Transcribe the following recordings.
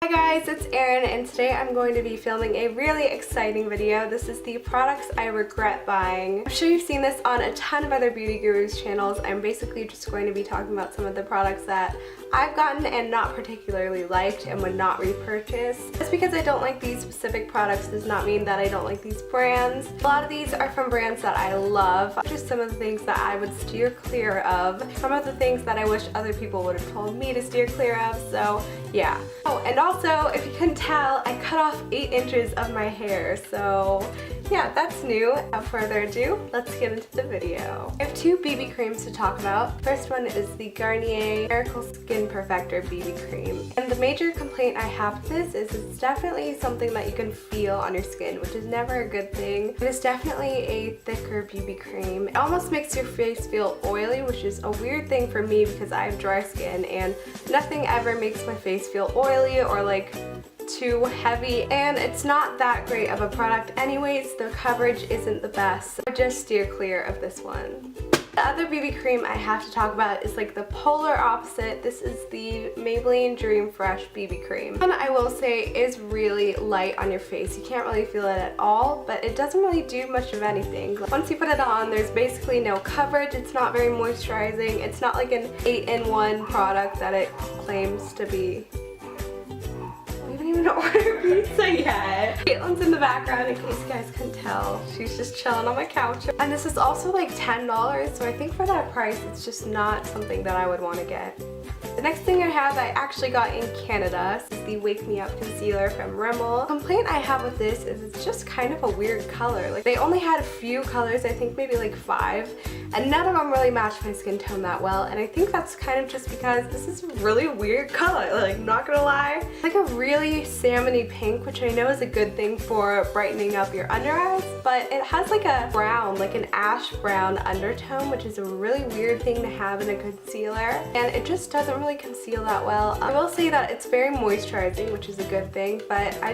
Hi guys, it's Erin and today I'm going to be filming a really exciting video. This is the products I regret buying. I'm sure you've seen this on a ton of other beauty gurus channels. I'm basically just going to be talking about some of the products that I've gotten and not particularly liked and would not repurchase. Just because I don't like these specific products does not mean that I don't like these brands. A lot of these are from brands that I love. Just some of the things that I would steer clear of. Some of the things that I wish other people would have told me to steer clear of, so yeah. Oh, and also, if you couldn't tell, I cut off 8 inches of my hair, so yeah, that's new. Without further ado, let's get into the video. I have 2 BB creams to talk about. First one is the Garnier Miracle Skin Perfector BB cream. And the major complaint I have with this is it's definitely something that you can feel on your skin, which is never a good thing. It is definitely a thicker BB cream. It almost makes your face feel oily, which is a weird thing for me because I have dry skin and nothing ever makes my face feel oily or like too heavy, and it's not that great of a product anyways. The coverage isn't the best, so just steer clear of this one. The other BB cream I have to talk about is like the polar opposite. This is the Maybelline Dream Fresh BB cream. And I will say is really light on your face. You can't really feel it at all, but it doesn't really do much of anything. Once you put it on, there's basically no coverage. It's not very moisturizing. It's not like an 8-in-1 product that it claims to be. I haven't even ordered pizza yet. Caitlin's in the background in case you guys couldn't tell. She's just chilling on my couch. And this is also like $10, so I think for that price it's just not something that I would want to get. The next thing I have I actually got in Canada. This is the Wake Me Up Concealer from Rimmel. The complaint I have with this is it's just kind of a weird color. Like they only had a few colors, I think maybe like 5, and none of them really match my skin tone that well, and I think that's kind of just because this is a really weird color, like not gonna lie. It's like a really salmony pink, which I know is a good thing for brightening up your under eyes, but it has like a brown, like an ash brown undertone, which is a really weird thing to have in a concealer, and it just doesn't really conceal that well. I will say that it's very moisturizing, which is a good thing, but I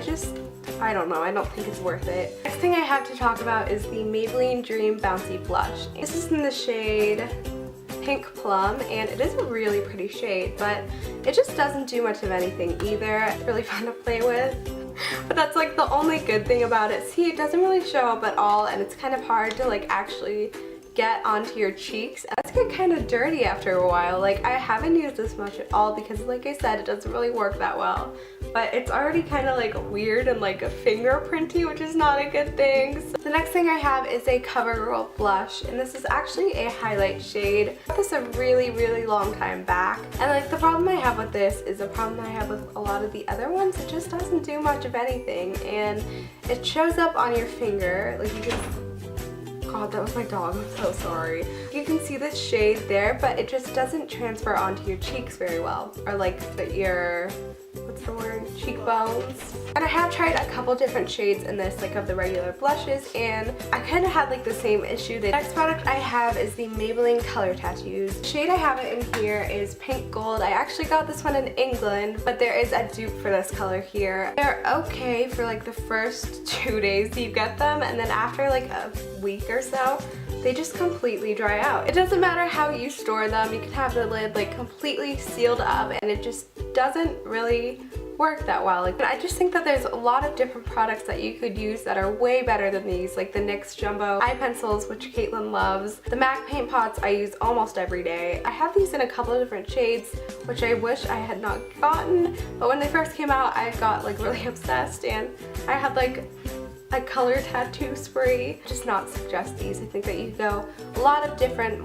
don't know, I don't think it's worth it. Next thing I have to talk about is the Maybelline Dream Bouncy Blush. This is in the shade Pink Plum, and it is a really pretty shade, but it just doesn't do much of anything either. It's really fun to play with. But that's like the only good thing about it. See, it doesn't really show up at all, and it's kind of hard to like actually get onto your cheeks. That's get kind of dirty after a while. Like I haven't used this much at all because like I said, it doesn't really work that well. But it's already kind of like weird and like a fingerprinty, which is not a good thing. So the next thing I have is a CoverGirl blush, and this is actually a highlight shade. I got this a really long time back, and like the problem I have with this is a problem I have with a lot of the other ones. It just doesn't do much of anything, and it shows up on your finger. Like you can, God, that was my dog, I'm so sorry. You can see this shade there, but it just doesn't transfer onto your cheeks very well, or like your, what's the word, cheekbones. And I have tried a couple different shades in this, like of the regular blushes, and I kind of had like the same issue. The next product I have is the Maybelline Color Tattoos. The shade I have it in here is Pink Gold. I actually got this one in England, but there is a dupe for this color here. They're okay for like the first 2 days you get them, and then after like a week or so, they just completely dry out. It doesn't matter how you store them. You can have the lid like completely sealed up, and it just doesn't really work that well. Like, I just think that there's a lot of different products that you could use that are way better than these, like the NYX Jumbo eye pencils, which Caitlin loves. The MAC paint pots I use almost every day. I have these in a couple of different shades, which I wish I had not gotten, but when they first came out I got like really obsessed, and I had like a color tattoo spray. Just not suggest these. I think that you could go a lot of different,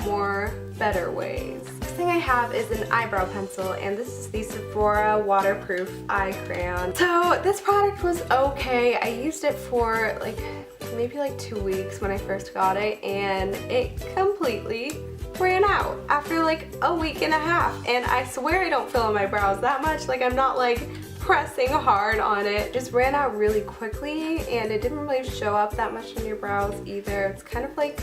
better ways. Next thing I have is an eyebrow pencil, and this is the Sephora waterproof eye crayon. So this product was okay. I used it for like maybe like 2 weeks when I first got it, and it completely ran out after like a week and a half. And I swear I don't fill in my brows that much. Like I'm not like pressing hard on it. Just ran out really quickly, and it didn't really show up that much in your brows either. It's kind of like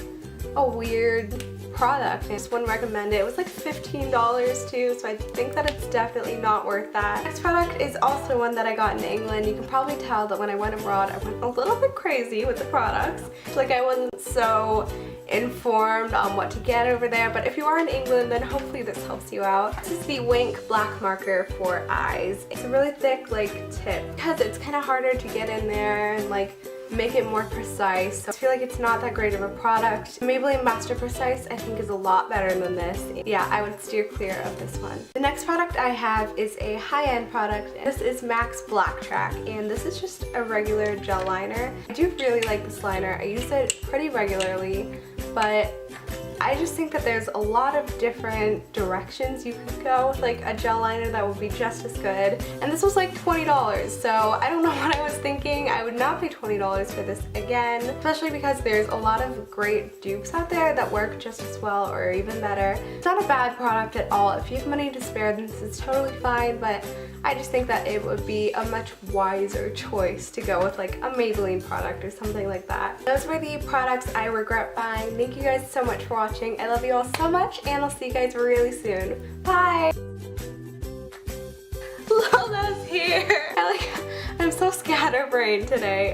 a weird product. This one recommended. It was like $15 too, so I think that it's definitely not worth that. Next product is also one that I got in England. You can probably tell that when I went abroad, I went a little bit crazy with the products. Like I wasn't so informed on what to get over there, but if you are in England, then hopefully this helps you out. This is the Wink Black Marker for eyes. It's a really thick like tip because it's kind of harder to get in there and like make it more precise. So I feel like it's not that great of a product. Maybelline Master Precise I think is a lot better than this. Yeah, I would steer clear of this one. The next product I have is a high-end product. This is MAC's Black Track, and this is just a regular gel liner. I do really like this liner. I use it pretty regularly, but I just think that there's a lot of different directions you could go with like a gel liner that would be just as good. And this was like $20, so I don't know what I was thinking. I would not pay $20 for this again, especially because there's a lot of great dupes out there that work just as well or even better. It's not a bad product at all. If you have money to spare, then this is totally fine, but I just think that it would be a much wiser choice to go with like a Maybelline product or something like that. Those were the products I regret buying. Thank you guys so much for watching. I love you all so much, and I'll see you guys really soon. Bye! Lola's here! I'm so scatterbrained today.